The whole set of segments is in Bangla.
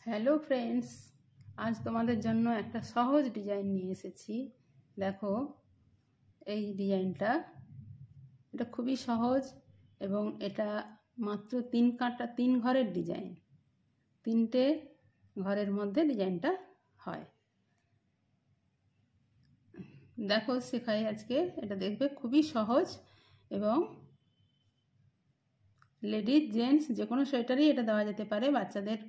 হ্যালো ফ্রেন্ডস, আজ তোমাদের জন্য একটা সহজ ডিজাইন নিয়ে এসেছি। দেখো এই ডিজাইনটা, এটা খুবই সহজ এবং এটা মাত্র 3 ঘরের ডিজাইন। 3টে ঘরের মধ্যে ডিজাইনটা হয়। দেখো শেখাই আজকে, এটা দেখবে খুবই সহজ এবং লেডিস জেন্টস যে কোনো সোয়েটারই এটা দেওয়া যেতে পারে, বাচ্চাদের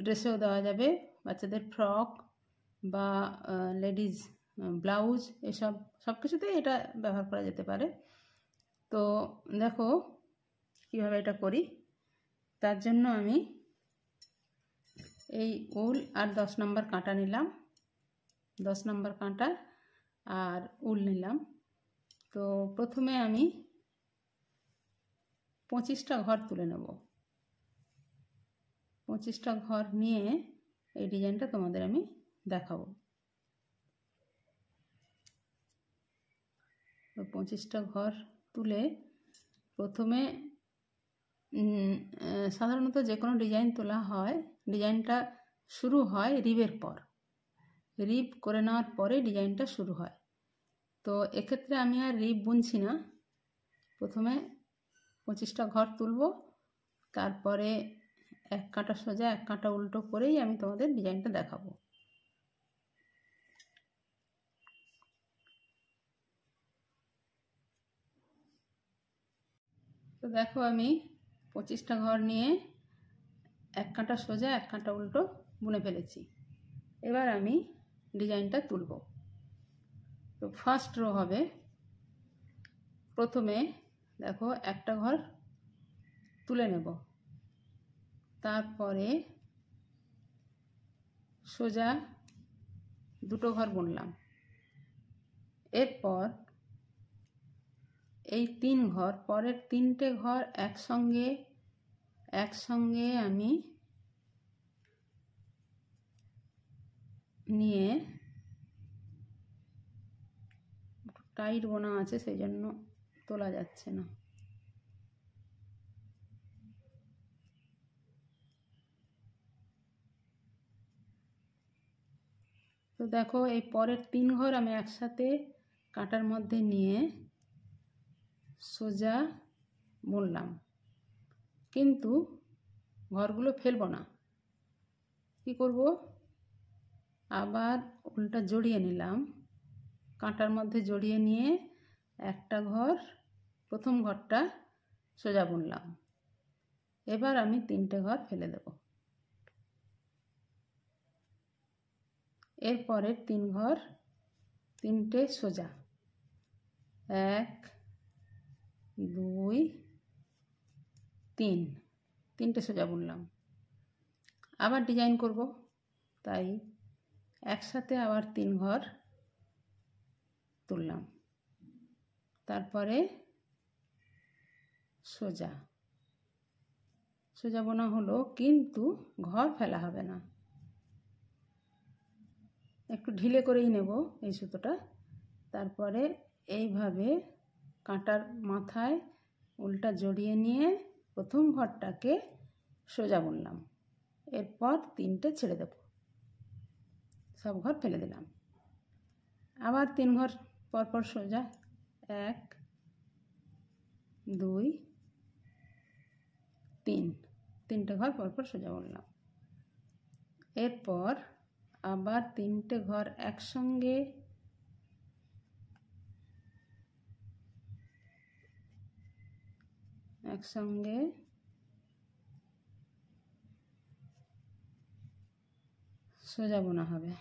ড্রেসেও দেওয়া যাবে, বাচ্চাদের ফ্রক বা লেডিস ব্লাউজ এসব সব কিছুতেই এটা ব্যবহার করা যেতে পারে। তো দেখো কীভাবে এটা করি। তার জন্য আমি এই উল আর 10 নম্বর কাঁটা নিলাম, 10 নম্বর কাঁটা আর উল নিলাম। তো প্রথমে আমি 25টা ঘর তুলে নেব। 25টা ঘর নিয়ে এই ডিজাইনটা তোমাদের আমি দেখাবো। তো 25টা ঘর তুলে প্রথমে সাধারণত যে কোনো ডিজাইন তোলা হয়, ডিজাইনটা শুরু হয় রিবের পর। রিব করে নেওয়ার পরে ডিজাইনটা শুরু হয়। তো এক্ষেত্রে আমি আর রিব বুনছি না, প্রথমে 25টা ঘর তুলব, তারপরে এক কাঁটা সোজা এক কাঁটা উল্টো করেই আমি তোমাদের ডিজাইনটা দেখাবো। তো দেখো আমি 25টা ঘর নিয়ে এক কাঁটা সোজা এক কাঁটা উল্টো বুনে ফেলেছি। এবার আমি ডিজাইনটা তুলব। তো ফার্স্ট রো হবে, প্রথমে দেখো একটা ঘর তুলে নেব, তারপরে সোজা দুটো ঘর বুনলাম। এরপর এই 3 ঘর, পরের 3টে ঘর একসঙ্গে আমি নিয়ে, টাইট বোনা আছে সেই জন্য তোলা যাচ্ছে না। তো দেখো এই পরের 3 ঘর আমি একসাথে কাঁটার মধ্যে নিয়ে সোজা বুনলাম, কিন্তু ঘরগুলো ফেলবো না। কি করব, আবার উল্টা জড়িয়ে নিলাম, কাঁটার মধ্যে জড়িয়ে নিয়ে একটা ঘর, প্রথম ঘরটা সোজা বুনলাম। এবার আমি 3টে ঘর ফেলে দেব। এরপরের 3 ঘর 3টে সোজা, 1 2 3, 3টে সোজা বুনলাম। আবার ডিজাইন করব, তাই একসাথে আবার 3 ঘর তুললাম, তারপরে সোজা সোজা বোনা হলো, কিন্তু ঘর ফেলা হবে না, একটু ঢিলে করেই নেব এই সুতোটা। তারপরে এইভাবে কাঁটার মাথায় উল্টা জড়িয়ে নিয়ে প্রথম ঘরটাকে সোজা বুনলাম। এরপর 3টে ছেড়ে দেব, সব ঘর ফেলে দিলাম। আবার 3 ঘর পরপর সোজা, 1 2 3, 3টে ঘর পরপর সোজা বুনলাম। এরপর আবার 3টে ঘর একসঙ্গে সোজা বোনা হবে।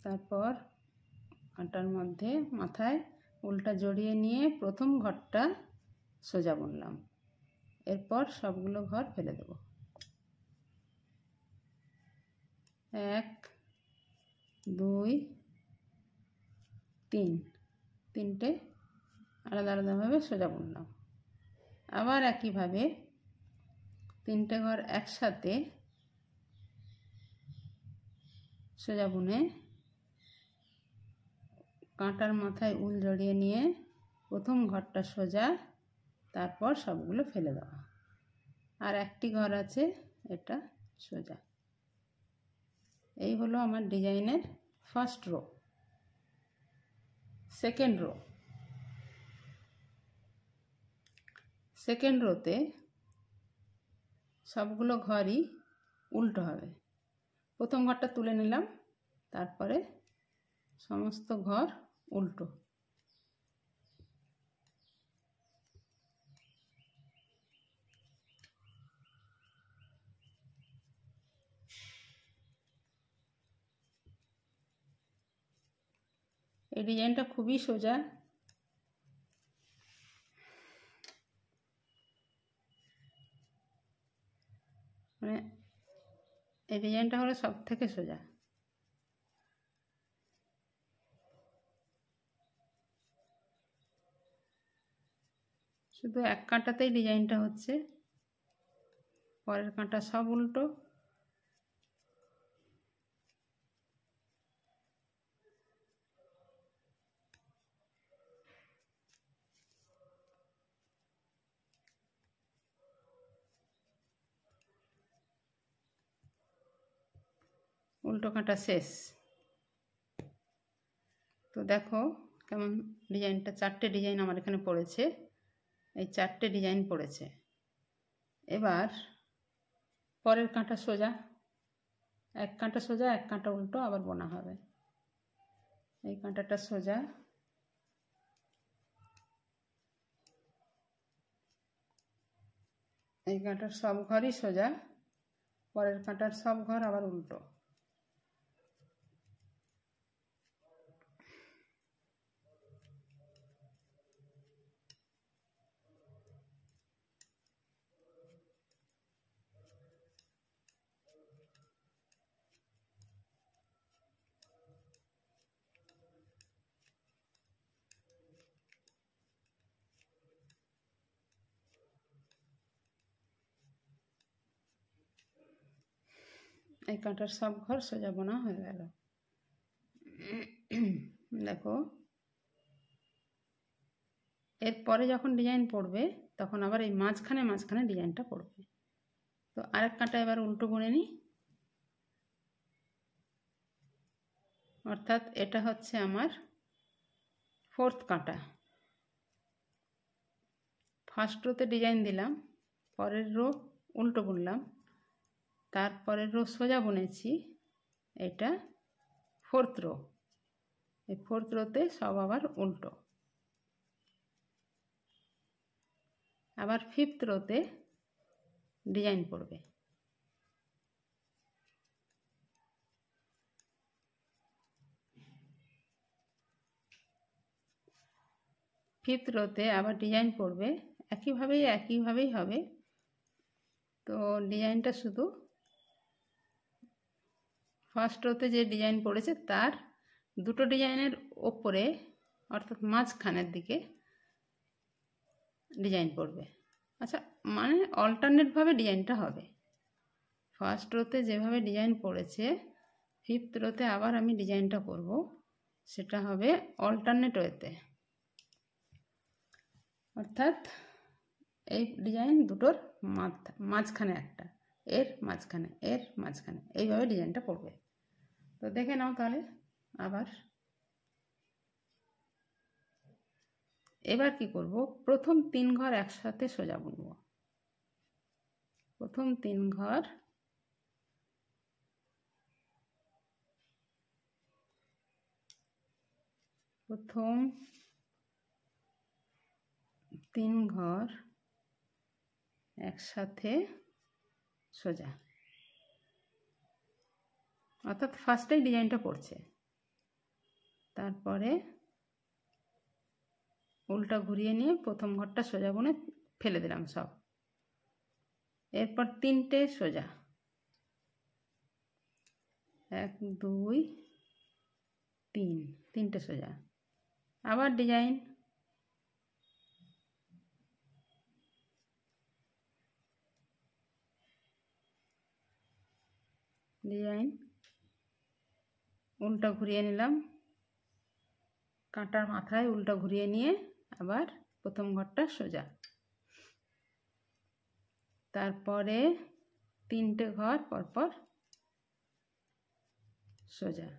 তারপর কাঁটার মধ্যে মাথায় উল্টা জড়িয়ে নিয়ে প্রথম ঘরটা সোজা বুনলাম। এরপর সবগুলো ঘর ফেলে দেব, 1 2 3, 3টে আলাদা আলাদাভাবে সোজা বুনলাম। আবার একইভাবে 3টে ঘর একসাথে সোজা বুনে কাঁটার মাথায় উল জড়িয়ে নিয়ে প্রথম ঘরটা সোজা, তারপর সবগুলো ফেলে দেওয়া। আর একটি ঘর আছে, এটা সোজা। এই হলো আমার ডিজাইনের ফার্স্ট রো। সেকেন্ড রোতে সবগুলো ঘরই উল্টো হবে। প্রথম ঘরটা তুলে নিলাম, তারপরে সমস্ত ঘর উল্টো। এই ডিজাইনটা খুবই সোজা। মানে এই ডিজাইনটা হলো সব থেকে সোজা। শুধু এক কাঁটাতেই ডিজাইনটা হচ্ছে, পরের কাঁটা সব উল্টো। উল্টো কাঁটা শেষ। তো দেখো কেমন ডিজাইনটা, 4টে ডিজাইন আমার এখানে পড়েছে। এই 4টে ডিজাইন পড়েছে। এবার পরের কাঁটা সোজা, এক কাঁটা সোজা, এক কাঁটা উল্টো আবার বোনা হবে। এই কাঁটাটা সোজা, এই কাঁটার সব ঘরই সোজা, পরের কাঁটার সব ঘর আবার উল্টো। এই কাঁটার সব ঘর সোজা বোনা হয়ে গেল। দেখো এরপরে যখন ডিজাইন পড়বে তখন আবার এই মাঝখানে ডিজাইনটা পড়বে। তো আরেক কাঁটা এবার উল্টো বুনে নিই। অর্থাৎ এটা হচ্ছে আমার 4th কাঁটা। ফার্স্ট রোতে ডিজাইন দিলাম, পরের রো উল্টো বুনলাম, তারপরের রো সোজা বুনেছি। এটা 4th রো। এই 4th রোতে সব আবার উল্টো। আবার 5th রোতে ডিজাইন পড়বে। ফিফথ রোতে আবার ডিজাইন পড়বে, একইভাবেই হবে। তো ডিজাইনটা শুধু ফার্স্ট রোতে যে ডিজাইন পড়েছে তার দুটো ডিজাইনের ওপরে, অর্থাৎ মাঝখানের দিকে ডিজাইন পড়বে। আচ্ছা, মানে অল্টারনেটভাবে ডিজাইনটা হবে। ফার্স্ট রোতে যেভাবে ডিজাইন পড়েছে, 5th রোতে আবার আমি ডিজাইনটা করব, সেটা হবে অল্টারনেট ওয়েতে। অর্থাৎ এই ডিজাইন দুটোর মাঝখানে একটা, এর মাঝখানে এইভাবে ডিজাইনটা পড়বে। তো দেখে নাও তাহলে আবার। এবার কি করব, প্রথম 3 ঘর একসাথে সোজা বুনব। প্রথম 3 ঘর একসাথে সোজা, অর্থাৎ ফার্স্টেই ডিজাইনটা পড়ছে। তারপরে উল্টা ঘুরিয়ে নিয়ে প্রথম ঘরটা সোজা বুনে ফেলে দিলাম সব। এরপর 3টে সোজা, 1 2 3, 3টে সোজা। আবার ডিজাইন, উল্টা ঘুরিয়ে নিলাম, কাঁটার মাথায় উল্টা ঘুরিয়ে নিয়ে আবার প্রথম ঘরটা সোজা, তারপরে 3টে ঘর পরপর সোজা,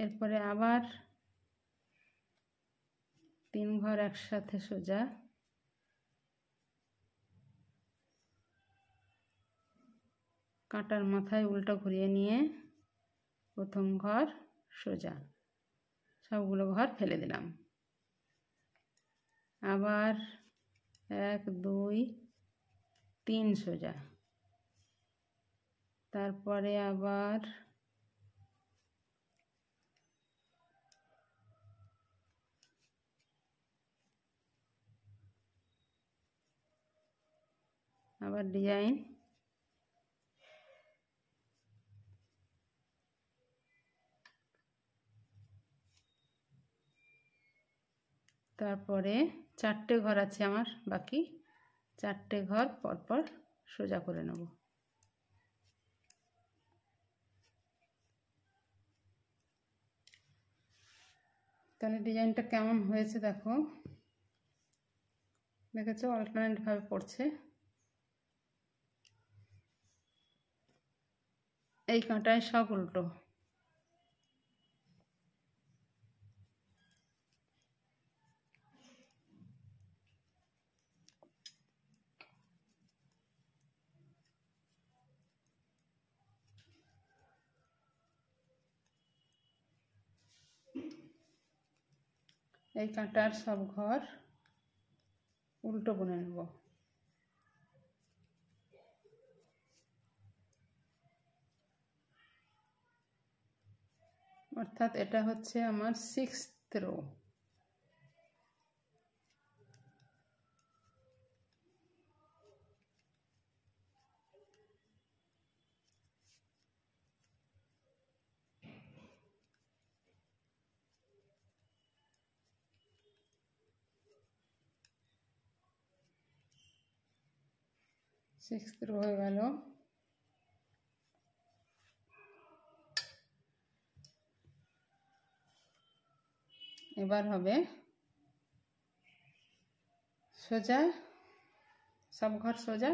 এরপরে আবার 3 ঘর একসাথে সোজা, কাঁটার মাথায় উল্টো ঘুরিয়ে নিয়ে প্রথম ঘর সোজা, সবগুলো ঘর ফেলে দিলাম। আবার 1 2 3 সোজা, তারপরে আবার ডিজাইন, তারপরে 4টে ঘর আছে আমার বাকি, 4টে ঘর পরপর সোজা করে নেব। তাহলে ডিজাইনটা কেমন হয়েছে দেখো, দেখেছো অল্টারনেট ভাবে পড়ছে। এই কাঁটায় সব উল্টো, এই কাঁটার সব ঘর উল্টো বুনে নেব। অর্থাৎ এটা হচ্ছে আমার 6th রো। হয়ে গেল। এবার হবে সোজা, সব ঘর সোজা,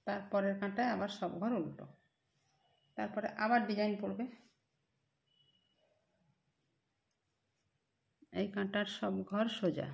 তারপরের কাঁটায় আবার সব ঘর উল্টো, তারপরে আবার ডিজাইন পড়বে। এই কাঁটার সব ঘর সোজা,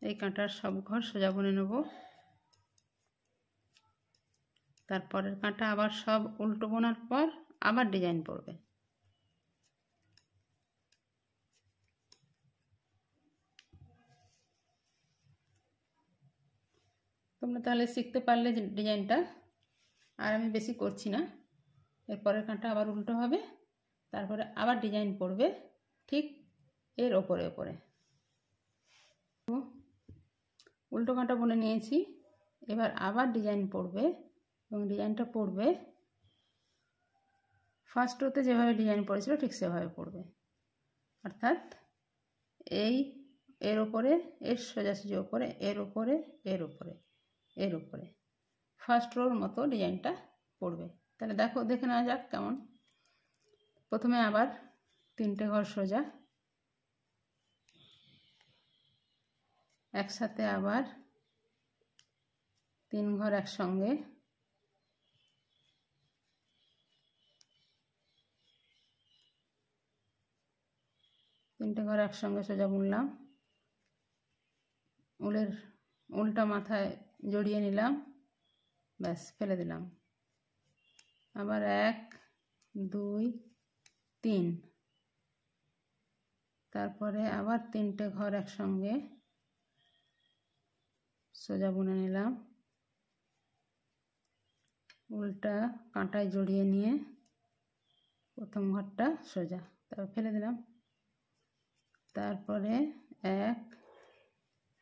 এই কাঁটার সব ঘর সোজা বুনে নেব। তারপরের কাঁটা আবার সব উল্টো বোনার পর আবার ডিজাইন পড়বে। তোমরা তাহলে শিখতে পারলে ডিজাইনটা, আর আমি বেশি করছি না। এরপরের কাঁটা আবার উল্টো হবে, তারপরে আবার ডিজাইন পড়বে ঠিক এর ওপরে ওপরে। উল্টো কাঁটা বুনে নিয়েছি, এবার আবার ডিজাইন পড়বে, এবং ডিজাইনটা পড়বে ফার্স্ট রোতে যেভাবে ডিজাইন পড়েছিল ঠিক সেভাবে পড়বে। অর্থাৎ এর ওপরে, এর সোজাসুজি ওপরে, এর ওপরে, এর ওপরে, এর ওপরে, ফার্স্ট রোর মতো ডিজাইনটা পড়বে। তাহলে দেখো, দেখে নেওয়া যাক কেমন। প্রথমে আবার 3টে ঘর সোজা, একসাথে আবার 3 ঘর একসঙ্গে, তিনটে ঘর একসঙ্গে সোজা বুনলাম, উলের উলটা মাথায় জড়িয়ে নিলাম, ব্যাস ফেলে দিলাম। আবার 1 2 3, তারপরে আবার 3টে ঘর একসঙ্গে সোজা বুনে নিলাম, উলটা কাঁটায় জড়িয়ে নিয়ে প্রথম ঘরটা সোজা, তারপর ফেলে দিলাম। তারপরে 1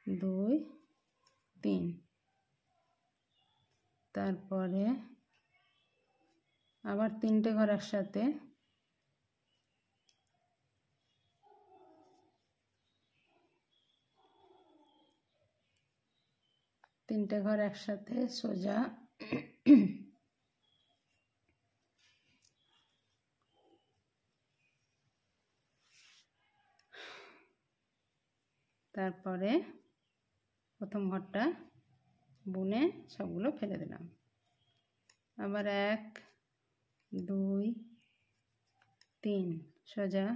2 3, তারপরে আবার 3টে ঘর একসাথে, সোজা তারপরে প্রথম ঘরটা বুনে সবগুলো ফেলে দিলাম। আবার 1 2 3 সোজা,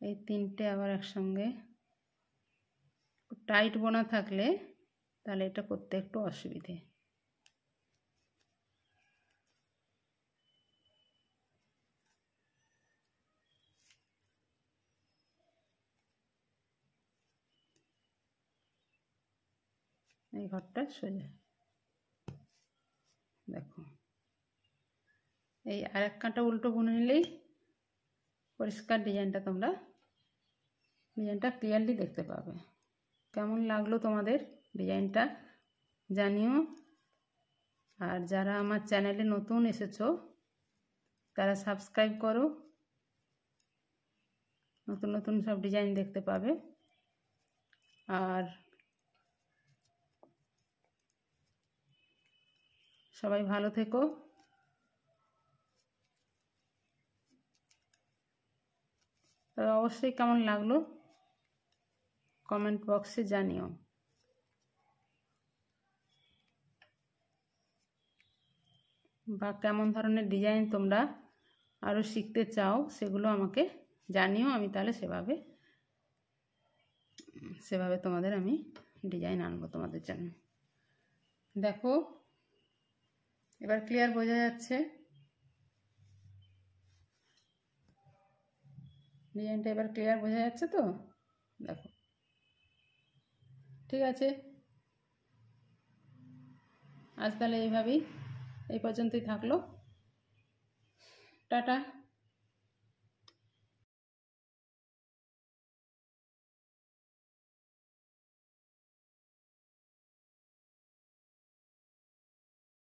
এই 3টে আবার একসঙ্গে। টাইট বোনা থাকলে তাহলে এটা করতে একটু অসুবিধে। এই ঘরটা সোজা দেখো, এই আরেক কাঁটা উল্টো বুনে নিলেই পরিষ্কার ডিজাইনটা ক্লিয়ারলি দেখতে পাবে। কেমন লাগলো তোমাদের ডিজাইনটা জানিও। আর যারা আমার চ্যানেলে নতুন এসেছো তারা সাবস্ক্রাইব করো, নতুন নতুন সব ডিজাইন দেখতে পাবে। আর সবাই ভালো থেকো। তবে অবশ্যই কেমন লাগলো কমেন্ট বক্সে জানিও। বা কেমন ধরনের ডিজাইন তোমরা আরও শিখতে চাও সেগুলো আমাকে জানিও, আমি তাহলে সেভাবে তোমাদের আমি ডিজাইন আনবো তোমাদের জন্য। দেখো এবার ক্লিয়ার বোঝা যাচ্ছে, ডিজাইনটা এবার ক্লিয়ার বোঝা যাচ্ছে তো? দেখো ঠিক আছে, আজ তাহলে এই পর্যন্তই থাকলো। টাটা।